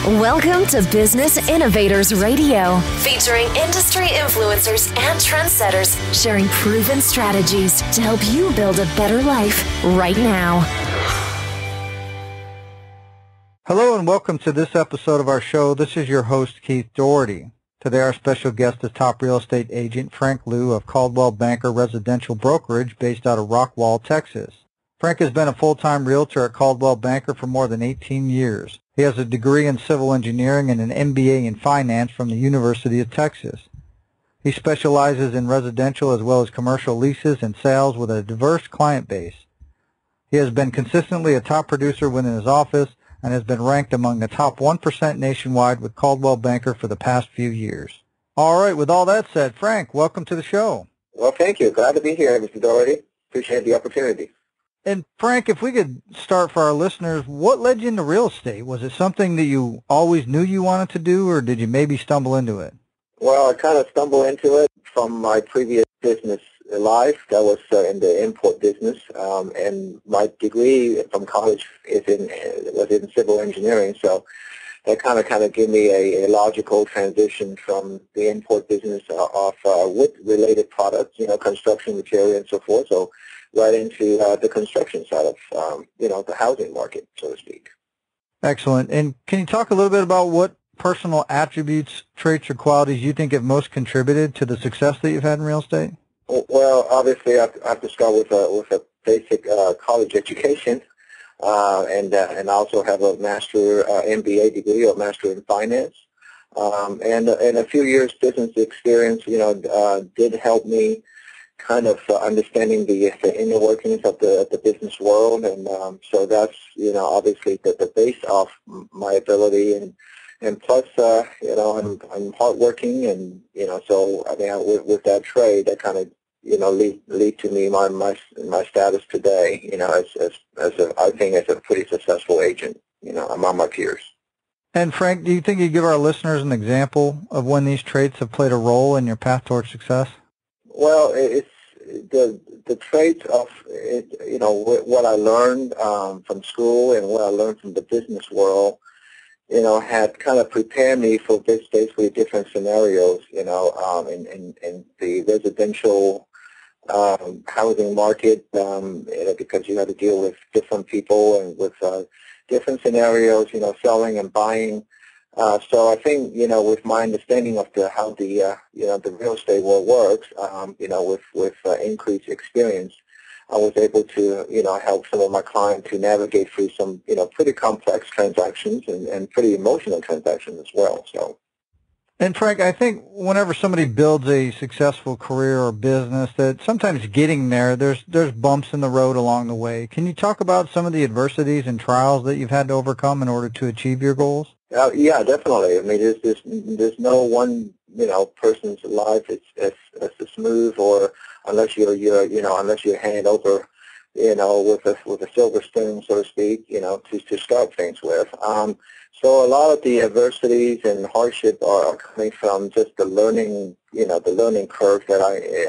Welcome to Business Innovators Radio, featuring industry influencers and trendsetters sharing proven strategies to help you build a better life right now. Hello and welcome to this episode of our show. This is your host, Keith Doherty. Today our special guest is top real estate agent Frank Liu of Coldwell Banker Residential Brokerage based out of Rockwall, Texas. Frank has been a full-time realtor at Coldwell Banker for more than 18 years. He has a degree in civil engineering and an MBA in finance from the University of Texas. He specializes in residential as well as commercial leases and sales with a diverse client base. He has been consistently a top producer within his office and has been ranked among the top 1% nationwide with Coldwell Banker for the past few years. All right, with all that said, Frank, welcome to the show. Well, thank you. Glad to be here, Mr. Doherty. Appreciate the opportunity. And Frank, if we could start for our listeners, what led you into real estate? Was it something that you always knew you wanted to do, or did you maybe stumble into it? Well, I kind of stumbled into it from my previous business life. That was in the import business, and my degree from college was in civil engineering. So that kind of gave me a logical transition from the import business of wood related products, construction material and so forth. So right into the construction side of, the housing market, so to speak. Excellent. And can you talk a little bit about what personal attributes, traits, or qualities you think have most contributed to the success that you've had in real estate? Well, obviously, I have to start with a basic college education, and also have a master MBA degree or master in finance, and a few years business experience, did help me kind of understanding the inner workings of the business world, and so that's obviously the base of my ability, and plus I'm hardworking, and so I mean with that trade that kind of lead to me my status today, I think as a pretty successful agent, among my peers. And Frank, do you think you'd give our listeners an example of when these traits have played a role in your path towards success? Well, it's the traits of it, what I learned from school and what I learned from the business world, had kind of prepared me for basically different scenarios, in the residential housing market, because you had to deal with different people and with different scenarios, selling and buying. So I think, with my understanding of how the real estate world works, with increased experience, I was able to, help some of my clients to navigate through some, pretty complex transactions and pretty emotional transactions as well. So. And Frank, I think whenever somebody builds a successful career or business, that sometimes getting there, there's bumps in the road along the way. Can you talk about some of the adversities and trials that you've had to overcome in order to achieve your goals? Yeah, definitely. I mean, there's no one person's life it's smooth, or unless you're handed over with a silver spoon, so to speak, to start things with. So a lot of the adversities and hardship are coming from just the learning curve that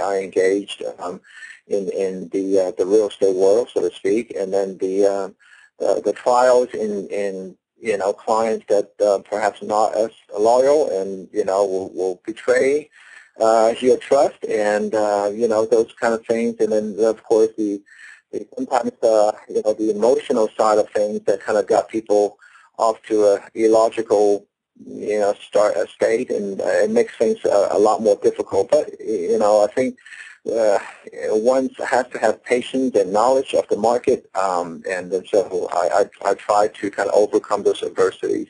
I engaged in the real estate world, so to speak, and then the trials in clients that perhaps not as loyal and, will betray your trust, and, those kind of things. And then, of course, sometimes, the emotional side of things that kind of got people off to a illogical, state, and it makes things a lot more difficult. But, I think one has to have patience and knowledge of the market, and so I try to kind of overcome those adversities,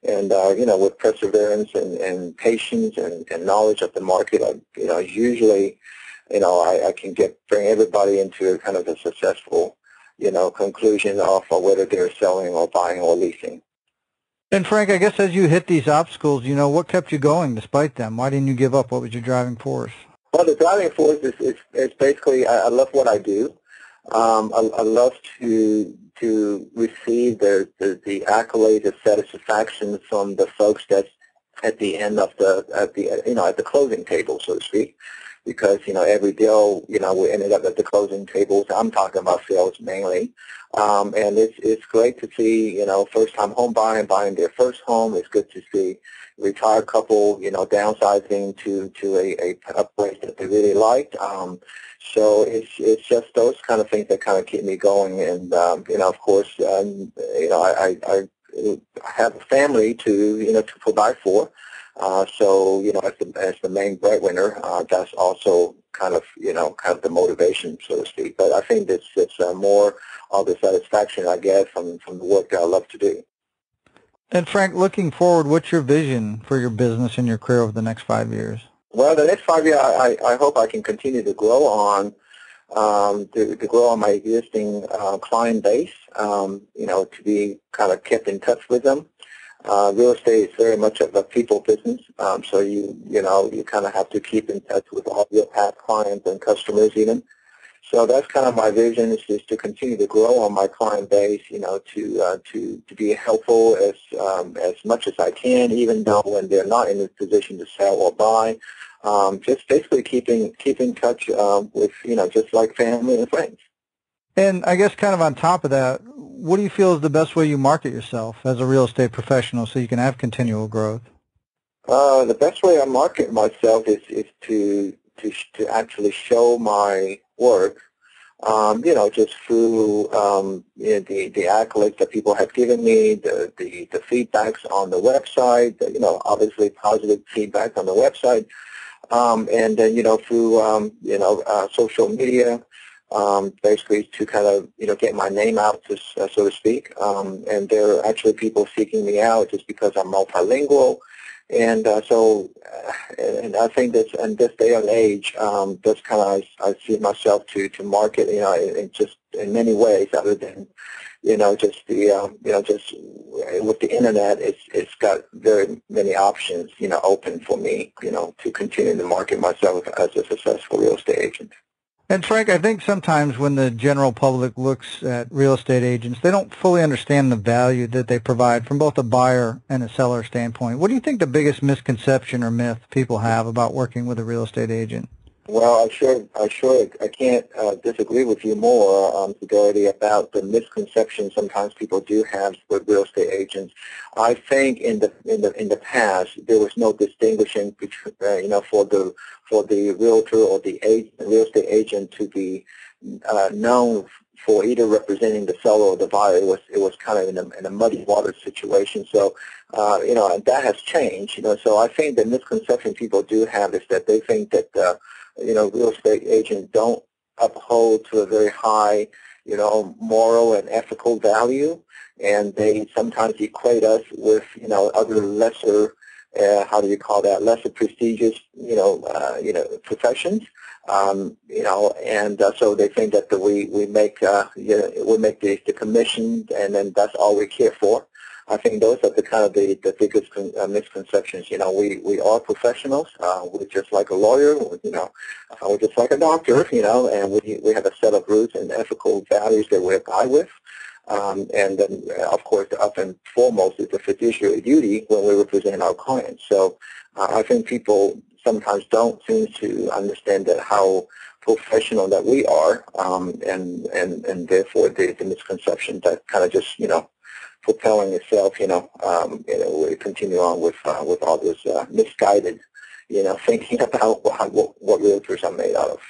and with perseverance and patience and knowledge of the market, usually I can bring everybody into kind of a successful conclusion of whether they're selling or buying or leasing. And Frank, I guess as you hit these obstacles, what kept you going despite them? Why didn't you give up? What was your driving force? Well, the driving force is basically I love what I do. I love to receive the accolades, the satisfaction from the folks that's at the end of at the closing table, so to speak. because, every deal, we ended up at the closing tables. I'm talking about sales mainly. And it's great to see, first-time home buying their first home. It's good to see retired couple, downsizing to a place that they really liked. So it's just those kind of things that kind of keep me going. And, of course, I have a family to provide for. So, as the main breadwinner, that's also kind of the motivation, so to speak. But I think it's more of the satisfaction I get from the work that I love to do. And Frank, looking forward, what's your vision for your business and your career over the next 5 years? Well, the next 5 years, I hope I can continue to grow on, to grow on my existing client base, to be kind of kept in touch with them. Real estate is very much of a people business, so you kind of have to keep in touch with all your past clients and customers even. So that's kind of my vision, is to continue to grow on my client base, to be helpful as much as I can, even though when they're not in a position to sell or buy. Just basically keep in touch with, just like family and friends. And I guess kind of on top of that, what do you feel is the best way you market yourself as a real estate professional so you can have continual growth? The best way I market myself is to actually show my work, just through the accolades that people have given me, the feedbacks on the website, obviously positive feedback on the website, and then through social media. Basically to kind of, get my name out, so to speak. And there are actually people seeking me out just because I'm multilingual. And and I think that in this day and age, that's kind of, I see myself to market, in just in many ways other than, just just with the internet, it's got very many options, open for me, to continue to market myself as a successful real estate agent. And Frank, I think sometimes when the general public looks at real estate agents, they don't fully understand the value that they provide from both a buyer and a seller standpoint. What do you think the biggest misconception or myth people have about working with a real estate agent? Well, I can't disagree with you more, Dorothy, about the misconception sometimes people do have with real estate agents. I think in the past there was no distinguishing between, for the realtor or the real estate agent to be known for either representing the seller or the buyer. It was kind of in a muddy water situation. So, and that has changed. So I think the misconception people do have is that they think that real estate agents don't uphold to a very high, moral and ethical value, and they sometimes equate us with, other lesser, lesser prestigious, professions, and so they think that we make the commission, and then that's all we care for. I think those are the kind of the biggest misconceptions. We are professionals. We're just like a lawyer. We're just like a doctor. And we have a set of rules and ethical values that we abide with. And then, of course, up and foremost is the fiduciary duty when we represent our clients. So I think people sometimes don't seem to understand that how professional that we are, and therefore the misconception that kind of just propelling itself, we continue on with all this misguided, thinking about what realtors are made out of.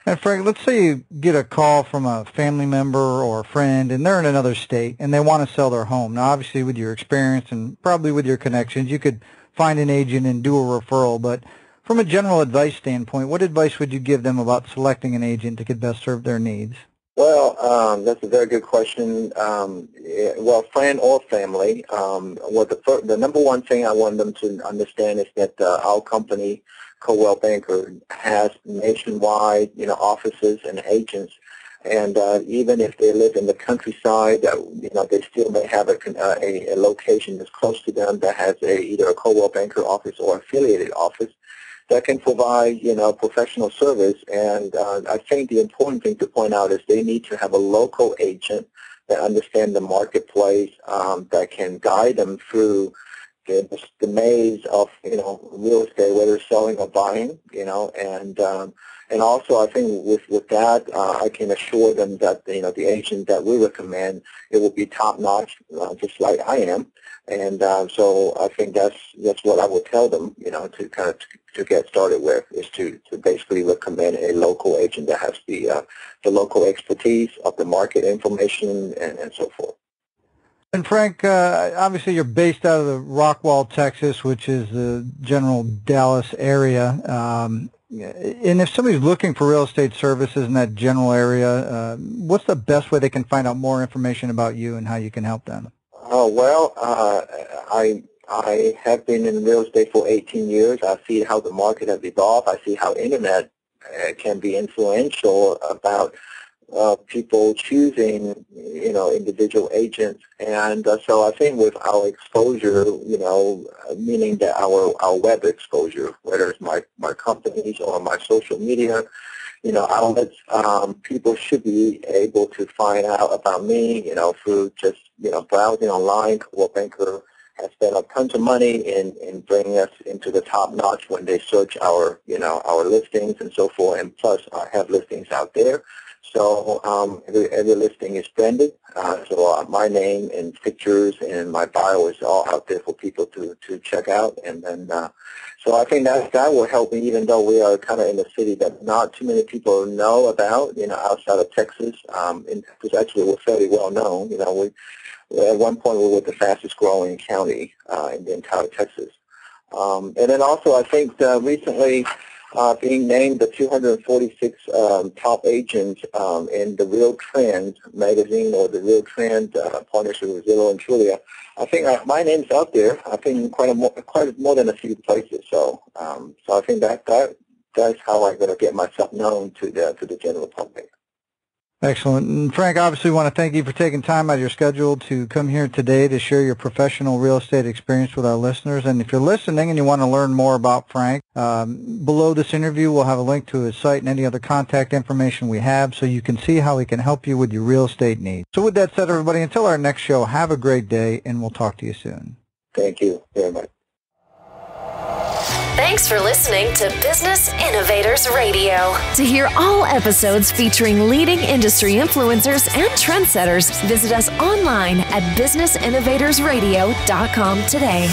And Frank, let's say you get a call from a family member or a friend, and they're in another state, and they want to sell their home. Now, obviously, with your experience and probably with your connections, you could find an agent and do a referral. But from a general advice standpoint, what advice would you give them about selecting an agent that could best serve their needs? Well, that's a very good question. Well, friend or family, the number one thing I want them to understand is that our company, Coldwell Banker, has nationwide, offices and agents, and even if they live in the countryside, they still may have a location that's close to them that has either a Coldwell Banker office or affiliated office that can provide, professional service. And I think the important thing to point out is they need to have a local agent that understands the marketplace, that can guide them through, the maze of, real estate, whether selling or buying, and also I think with that, I can assure them that, the agent that we recommend, it will be top-notch, just like I am. And so I think that's what I would tell them, to kind of to get started with, is to basically recommend a local agent that has the local expertise of the market information and so forth. And Frank, obviously you're based out of the Rockwall, Texas, which is the general Dallas area. And if somebody's looking for real estate services in that general area, what's the best way they can find out more information about you and how you can help them? Oh, well, I have been in real estate for 18 years. I see how the market has evolved. I see how internet can be influential about people choosing, individual agents. And so I think with our exposure, meaning that our web exposure, whether it's my companies or my social media, outlets, people should be able to find out about me, through just, browsing online. Coldwell Banker has spent a tons of money in bringing us into the top notch when they search our listings and so forth. And plus, I have listings out there. So every listing is branded. So my name and pictures and my bio is all out there for people to check out. And then, so I think that will help me, even though we are kind of in a city that not too many people know about, outside of Texas. Because actually we're fairly well known. At one point we were the fastest growing county in the entire Texas. And then also I think recently, being named the 246 top agents in the Real Trend magazine, or the Real Trend partnership with Zillow and Trulia. I think my name's out there. I think quite more than a few places. So I think that's how I'm going to get myself known to the general public. Excellent. And Frank, obviously want to thank you for taking time out of your schedule to come here today to share your professional real estate experience with our listeners. And if you're listening and you want to learn more about Frank, below this interview we'll have a link to his site and any other contact information we have, so you can see how he can help you with your real estate needs. So with that said, everybody, until our next show, have a great day, and we'll talk to you soon. Thank you very much. Thanks for listening to Business Innovators Radio. To hear all episodes featuring leading industry influencers and trendsetters, visit us online at businessinnovatorsradio.com today.